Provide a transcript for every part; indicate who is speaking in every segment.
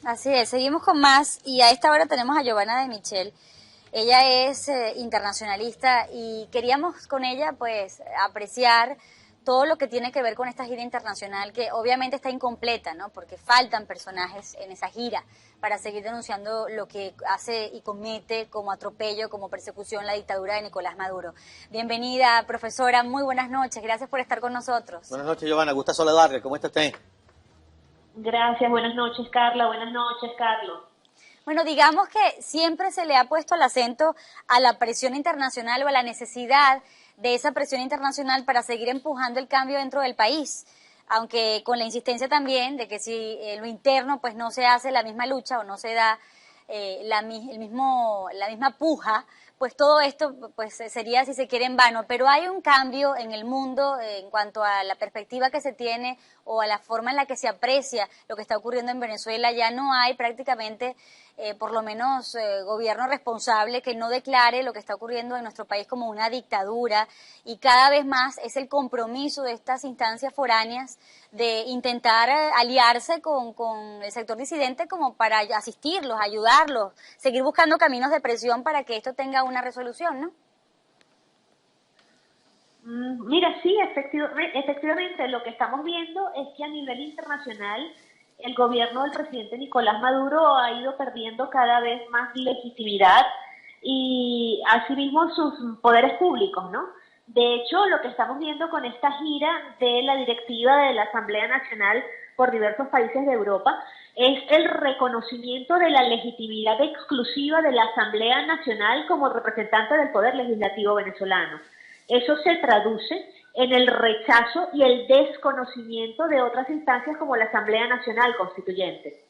Speaker 1: Así es, seguimos con más y a esta hora tenemos a Giovanna de Michel. Ella es internacionalista y queríamos con ella pues apreciar todo lo que tiene que ver con esta gira internacional que obviamente está incompleta, ¿no? Porque faltan personajes en esa gira para seguir denunciando lo que hace y comete como atropello, como persecución la dictadura de Nicolás Maduro. Bienvenida, profesora, muy buenas noches, gracias por estar con nosotros.
Speaker 2: Buenas noches, Giovanna, gusta saludarle, ¿cómo está usted?
Speaker 3: Gracias, buenas noches, Carla, buenas noches, Carlos.
Speaker 1: Bueno, digamos que siempre se le ha puesto el acento a la presión internacional o a la necesidad de esa presión internacional para seguir empujando el cambio dentro del país, aunque con la insistencia también de que si en lo interno pues no se hace la misma lucha o no se da la misma puja, pues todo esto pues sería, si se quiere, en vano. Pero hay un cambio en el mundo en cuanto a la perspectiva que se tiene o a la forma en la que se aprecia lo que está ocurriendo en Venezuela. Ya no hay prácticamente, por lo menos, gobierno responsable que no declare lo que está ocurriendo en nuestro país como una dictadura, y cada vez más es el compromiso de estas instancias foráneas de intentar aliarse con el sector disidente como para asistirlos, ayudarlos, seguir buscando caminos de presión para que esto tenga una resolución, ¿no?
Speaker 3: Mira, sí, efectivamente lo que estamos viendo es que a nivel internacional el gobierno del presidente Nicolás Maduro ha ido perdiendo cada vez más legitimidad y asimismo sus poderes públicos, ¿no? De hecho, lo que estamos viendo con esta gira de la directiva de la Asamblea Nacional por diversos países de Europa es el reconocimiento de la legitimidad exclusiva de la Asamblea Nacional como representante del poder legislativo venezolano. Eso se traduce en el rechazo y el desconocimiento de otras instancias como la Asamblea Nacional Constituyente.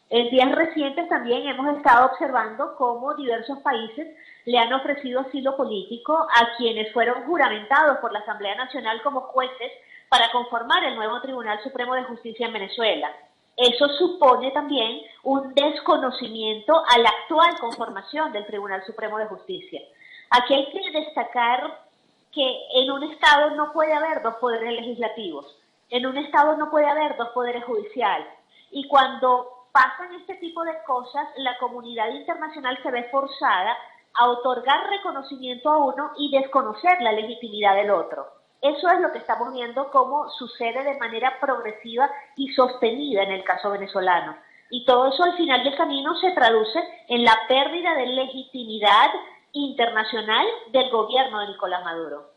Speaker 3: En días recientes también hemos estado observando cómo diversos países le han ofrecido asilo político a quienes fueron juramentados por la Asamblea Nacional como jueces para conformar el nuevo Tribunal Supremo de Justicia en Venezuela. Eso supone también un desconocimiento a la actual conformación del Tribunal Supremo de Justicia. Aquí hay que destacar que en un Estado no puede haber dos poderes legislativos, en un Estado no puede haber dos poderes judiciales, y cuando pasan este tipo de cosas, la comunidad internacional se ve forzada a otorgar reconocimiento a uno y desconocer la legitimidad del otro. Eso es lo que estamos viendo cómo sucede de manera progresiva y sostenida en el caso venezolano. Y todo eso al final del camino se traduce en la pérdida de legitimidad internacional del gobierno de Nicolás Maduro.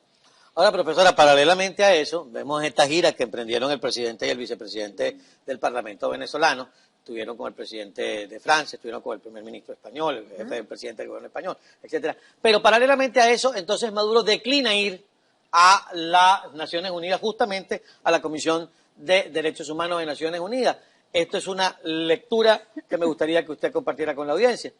Speaker 2: Ahora, profesora, paralelamente a eso, vemos esta gira que emprendieron el presidente y el vicepresidente del Parlamento venezolano. Estuvieron con el presidente de Francia, estuvieron con el primer ministro español, el jefe del presidente del gobierno español, etcétera. Pero paralelamente a eso, entonces Maduro declina ir a las Naciones Unidas, justamente a la Comisión de Derechos Humanos de Naciones Unidas. Esto es una lectura que me gustaría que usted compartiera con la audiencia.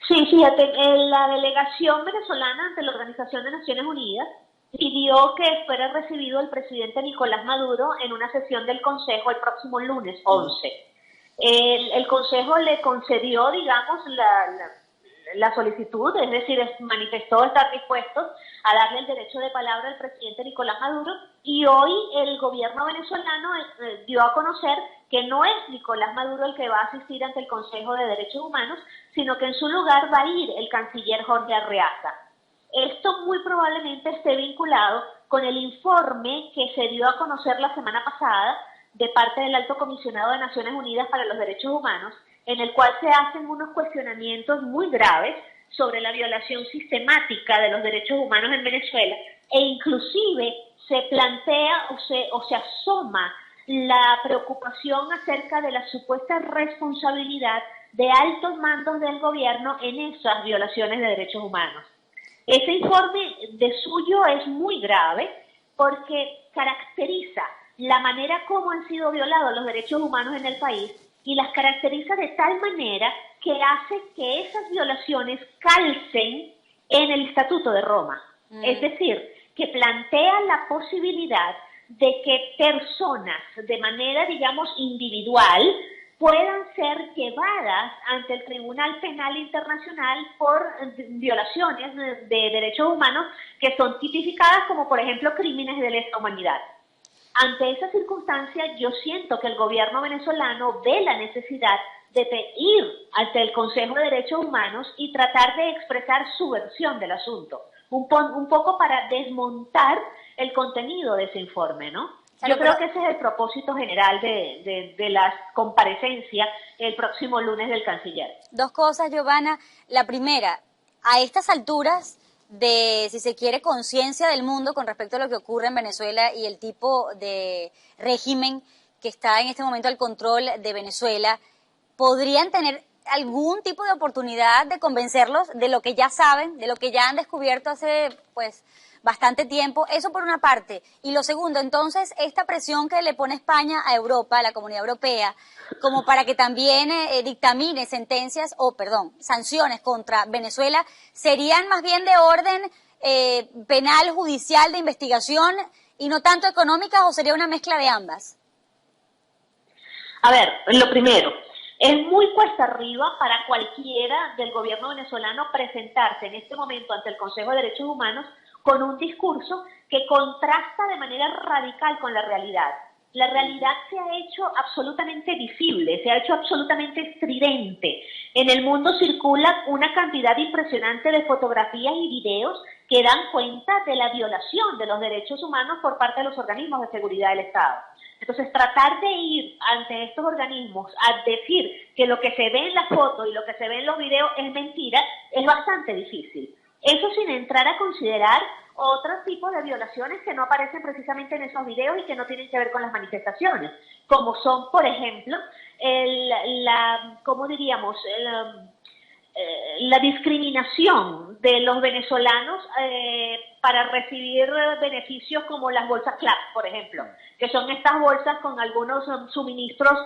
Speaker 3: Sí, fíjate, la delegación venezolana ante la Organización de Naciones Unidas pidió que fuera recibido el presidente Nicolás Maduro en una sesión del Consejo el próximo lunes 11. El Consejo le concedió, digamos, la solicitud, es decir, manifestó estar dispuestos a darle el derecho de palabra al presidente Nicolás Maduro, y hoy el gobierno venezolano dio a conocer que no es Nicolás Maduro el que va a asistir ante el Consejo de Derechos Humanos, sino que en su lugar va a ir el canciller Jorge Arreaza. Esto muy probablemente esté vinculado con el informe que se dio a conocer la semana pasada de parte del Alto Comisionado de Naciones Unidas para los Derechos Humanos, en el cual se hacen unos cuestionamientos muy graves sobre la violación sistemática de los derechos humanos en Venezuela, e inclusive se plantea o se asoma la preocupación acerca de la supuesta responsabilidad de altos mandos del gobierno en esas violaciones de derechos humanos. Ese informe de suyo es muy grave porque caracteriza la manera como han sido violados los derechos humanos en el país, y las caracteriza de tal manera que hace que esas violaciones calcen en el Estatuto de Roma. Es decir, que plantea la posibilidad de que personas de manera, digamos, individual puedan ser llevadas ante el Tribunal Penal Internacional por violaciones de derechos humanos que son tipificadas como, por ejemplo, crímenes de lesa humanidad. Ante esa circunstancia, yo siento que el gobierno venezolano ve la necesidad de ir ante el Consejo de Derechos Humanos y tratar de expresar su versión del asunto, un poco para desmontar el contenido de ese informe, ¿no?
Speaker 1: Claro,
Speaker 3: yo creo que ese es el propósito general de la comparecencia el próximo lunes del canciller.
Speaker 1: Dos cosas, Giovanna. La primera, a estas alturas de, si se quiere, conciencia del mundo con respecto a lo que ocurre en Venezuela y el tipo de régimen que está en este momento al control de Venezuela, ¿podrían tener algún tipo de oportunidad de convencerlos de lo que ya saben, de lo que ya han descubierto hace, pues, bastante tiempo? Eso por una parte. Y lo segundo, entonces, esta presión que le pone España a Europa, a la Comunidad Europea, como para que también dictamine sentencias, sanciones contra Venezuela, ¿serían más bien de orden penal, judicial, de investigación y no tanto económicas, o sería una mezcla de ambas?
Speaker 3: A ver, lo primero, es muy cuesta arriba para cualquiera del gobierno venezolano presentarse en este momento ante el Consejo de Derechos Humanos con un discurso que contrasta de manera radical con la realidad. La realidad se ha hecho absolutamente visible, se ha hecho absolutamente estridente. En el mundo circula una cantidad impresionante de fotografías y videos que dan cuenta de la violación de los derechos humanos por parte de los organismos de seguridad del Estado. Entonces, tratar de ir ante estos organismos a decir que lo que se ve en las fotos y lo que se ve en los videos es mentira, es bastante difícil. Eso sin entrar a considerar otros tipos de violaciones que no aparecen precisamente en esos videos y que no tienen que ver con las manifestaciones, como son, por ejemplo, la discriminación de los venezolanos para recibir beneficios como las bolsas CLAP, por ejemplo, que son estas bolsas con algunos suministros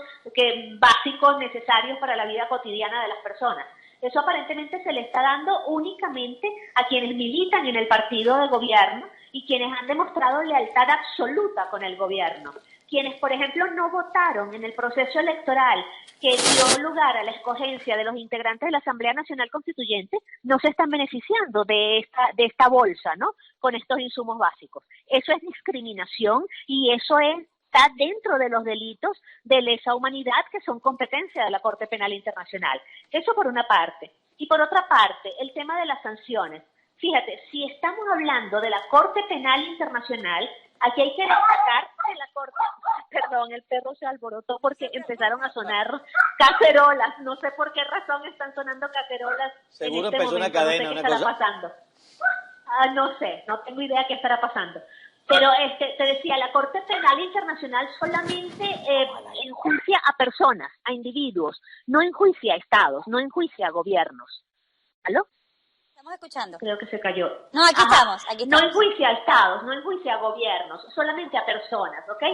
Speaker 3: básicos necesarios para la vida cotidiana de las personas. Eso aparentemente se le está dando únicamente a quienes militan en el partido de gobierno y quienes han demostrado lealtad absoluta con el gobierno. Quienes, por ejemplo, no votaron en el proceso electoral que dio lugar a la escogencia de los integrantes de la Asamblea Nacional Constituyente, no se están beneficiando de esta bolsa, ¿no? Con estos insumos básicos. Eso es discriminación y eso está dentro de los delitos de lesa humanidad que son competencia de la Corte Penal Internacional. Eso por una parte. Y por otra parte, el tema de las sanciones. Fíjate, si estamos hablando de la Corte Penal Internacional, aquí hay que destacar que la Corte... Perdón, el perro se alborotó porque empezaron a sonar cacerolas. No sé por qué razón están sonando cacerolas.
Speaker 2: Seguro
Speaker 3: en este
Speaker 2: empezó
Speaker 3: momento.
Speaker 2: una cadena,
Speaker 3: no sé qué
Speaker 2: una
Speaker 3: estará
Speaker 2: cosa.
Speaker 3: pasando. No sé, no tengo idea qué estará pasando. Pero te decía, la Corte Penal Internacional solamente enjuicia a personas, a individuos, no enjuicia a estados, no enjuicia a gobiernos. ¿Aló?
Speaker 1: ¿Estamos escuchando?
Speaker 3: Creo que se cayó.
Speaker 1: No, aquí estamos.
Speaker 3: No enjuicia a estados, no enjuicia a gobiernos, solamente a personas, ¿ok?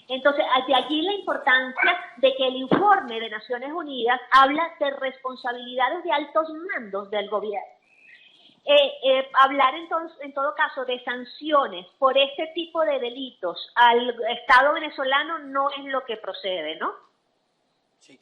Speaker 3: Entonces, de allí la importancia de que el informe de Naciones Unidas habla de responsabilidades de altos mandos del gobierno. Hablar entonces, en todo caso, de sanciones por este tipo de delitos al Estado venezolano no es lo que procede, ¿no?
Speaker 2: Sí.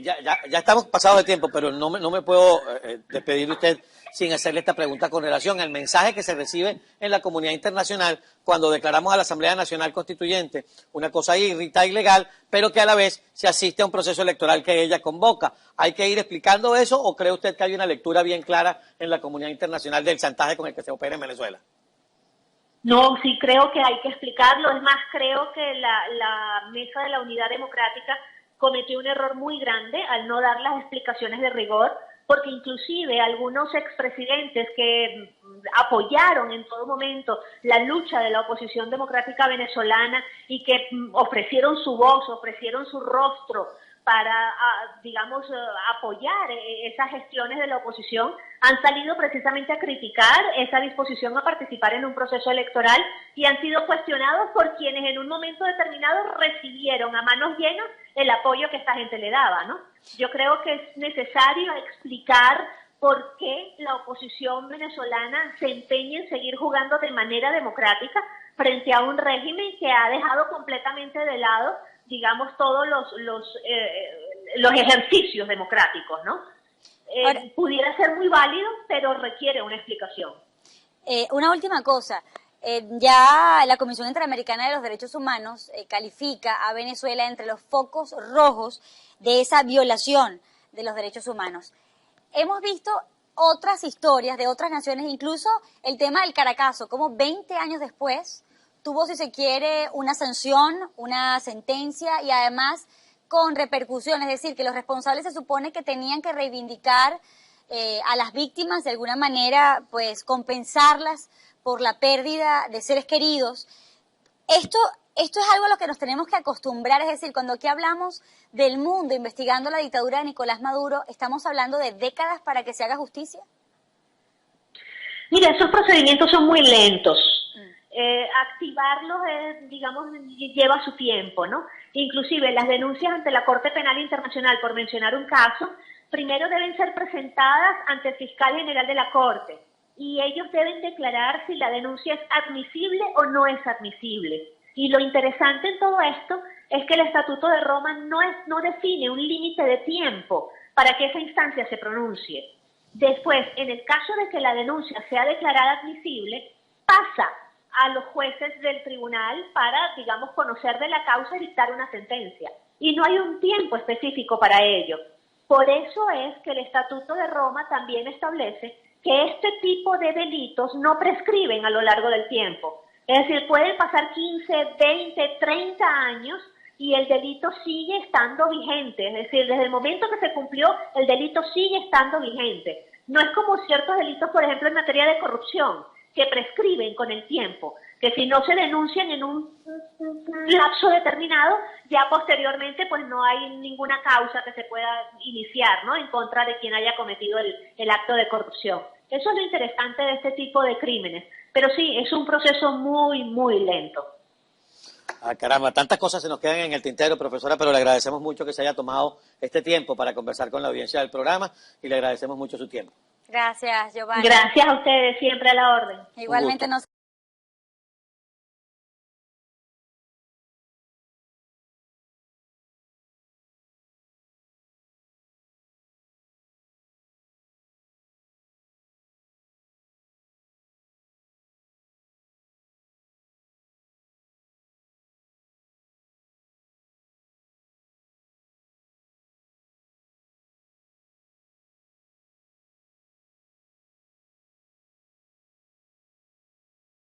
Speaker 2: Ya estamos pasados de tiempo, pero no me puedo despedir de usted sin hacerle esta pregunta con relación al mensaje que se recibe en la comunidad internacional cuando declaramos a la Asamblea Nacional Constituyente una cosa irrita e ilegal, pero que a la vez se asiste a un proceso electoral que ella convoca. ¿Hay que ir explicando eso o cree usted que hay una lectura bien clara en la comunidad internacional del chantaje con el que se opera en Venezuela?
Speaker 3: No, sí creo que hay que explicarlo. Es más, creo que la Mesa de la Unidad Democrática cometió un error muy grande al no dar las explicaciones de rigor, porque inclusive algunos expresidentes que apoyaron en todo momento la lucha de la oposición democrática venezolana y que ofrecieron su voz, ofrecieron su rostro para, apoyar esas gestiones de la oposición, han salido precisamente a criticar esa disposición a participar en un proceso electoral y han sido cuestionados por quienes en un momento determinado recibieron a manos llenas el apoyo que esta gente le daba, ¿no? Yo creo que es necesario explicar por qué la oposición venezolana se empeña en seguir jugando de manera democrática frente a un régimen que ha dejado completamente de lado, digamos, todos los ejercicios democráticos, ¿no? Pudiera ser muy válido, pero requiere una explicación.
Speaker 1: Una última cosa. Ya la Comisión Interamericana de los Derechos Humanos califica a Venezuela entre los focos rojos de esa violación de los derechos humanos. Hemos visto otras historias de otras naciones, incluso el tema del Caracazo, como 20 años después tuvo, si se quiere, una sanción, una sentencia y además con repercusiones, es decir, que los responsables se supone que tenían que reivindicar a las víctimas de alguna manera, pues compensarlas por la pérdida de seres queridos. Esto es algo a lo que nos tenemos que acostumbrar, es decir, cuando aquí hablamos del mundo investigando la dictadura de Nicolás Maduro, ¿estamos hablando de décadas para que se haga justicia?
Speaker 3: Mira, esos procedimientos son muy lentos. Activarlos, digamos, lleva su tiempo, ¿no? Inclusive las denuncias ante la Corte Penal Internacional, por mencionar un caso, primero deben ser presentadas ante el fiscal general de la Corte y ellos deben declarar si la denuncia es admisible o no es admisible. Y lo interesante en todo esto es que el Estatuto de Roma no define un límite de tiempo para que esa instancia se pronuncie. Después, en el caso de que la denuncia sea declarada admisible, pasa a los jueces del tribunal para, digamos, conocer de la causa y dictar una sentencia. Y no hay un tiempo específico para ello. Por eso es que el Estatuto de Roma también establece que este tipo de delitos no prescriben a lo largo del tiempo. Es decir, pueden pasar 15, 20, 30 años y el delito sigue estando vigente. Es decir, desde el momento que se cumplió, el delito sigue estando vigente. No es como ciertos delitos, por ejemplo, en materia de corrupción, que prescriben con el tiempo, que si no se denuncian en un lapso determinado, ya posteriormente pues no hay ninguna causa que se pueda iniciar, ¿no?, en contra de quien haya cometido el acto de corrupción. Eso es lo interesante de este tipo de crímenes. Pero sí, es un proceso muy, muy lento.
Speaker 2: Ah, caramba, tantas cosas se nos quedan en el tintero, profesora, pero le agradecemos mucho que se haya tomado este tiempo para conversar con la audiencia del programa y le agradecemos mucho su tiempo.
Speaker 1: Gracias, Giovanni.
Speaker 3: Gracias a ustedes, siempre a la orden.
Speaker 1: Igualmente nos